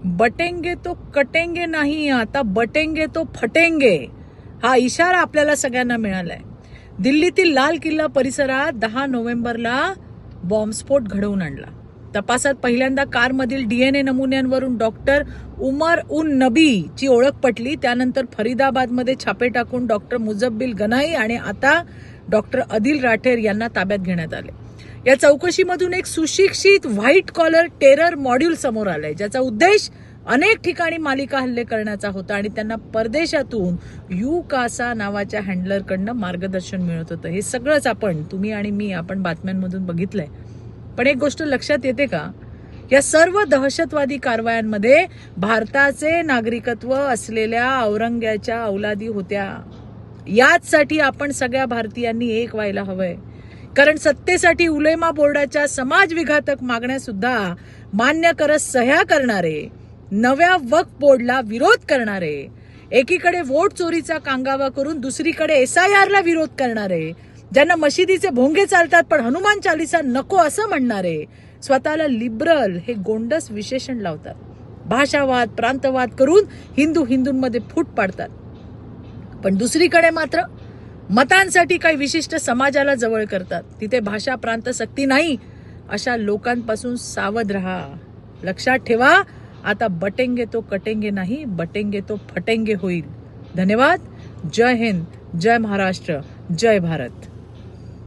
बटेंगे तो कटेंगे नाही, आता बटेंगे तो फटेंगे, हा इशारा आपल्याला सगळ्यांना मिळालाय. दिल्लीतील लाल किल्ला परिसरात 10 नोव्हेंबरला बॉम्बस्फोट घडवून आणला. तपासात पहिल्यांदा कारमधील DNA नमुन्यांवरून डॉक्टर उमर उन नबी ची ओळख पटली. त्यानंतर फरीदाबादमध्ये छापे टाकून डॉक्टर मुजब्बिल गनाई आणि आता डॉक्टर आदिल राठेर यांना ताब्यात घेण्यात आले. या चौकशीमधून एक सुशिक्षित व्हाईट कॉलर टेरर मॉड्यूल समोर आलंय, ज्याचा उद्देश अनेक ठिकाणी मालिका हल्ले करण्याचा होता आणि त्यांना परदेशातून युकासा नावाच्या हँडलरकडनं मार्गदर्शन मिळत होतं. हे सगळंच तुम्ही आणि मी बातम्यांमधून बघितलंय. पण एक गोष्ट लक्षात येते का, या सर्व दहशतवादी कारवायांमध्ये भारताचे नागरिकत्व असलेल्या औरंग्याच्या औलादी होत्या. याचसाठी आपण सगळ्या भारतीयांनी एक व्हायला हवंय. कारण सत्तेसाठी उलेमा बोर्डाच्या समाजविघातक मागण्या सुद्धा मान्य करत सह्या करणारे, नव्या वक्फ बोर्डला विरोध करणारे, एकीकडे वोट चोरीचा कांगावा करून दुसरीकडे SIR ला विरोध करणारे, ज्यांना मशिदीचे भोंगे चालतात पण हनुमान चालीसा नको असं म्हणणारे, स्वतःला लिबरल हे गोंडस विशेषण लावतात, भाषावाद प्रांतवाद करून हिंदूंमध्ये फूट पाडतात. पण दुसरीकडे मात्र मतांसाठी काही विशिष्ट समाजाला जवळ करतात. तिथे भाषा प्रांत सक्ती नाही. अशा लोकांपासून सावध राहा. लक्षात ठेवा, आता बटेंगे तो कटेंगे नाही, बटेंगे तो फटेंगे होईल. धन्यवाद. जय हिंद, जय महाराष्ट्र, जय भारत.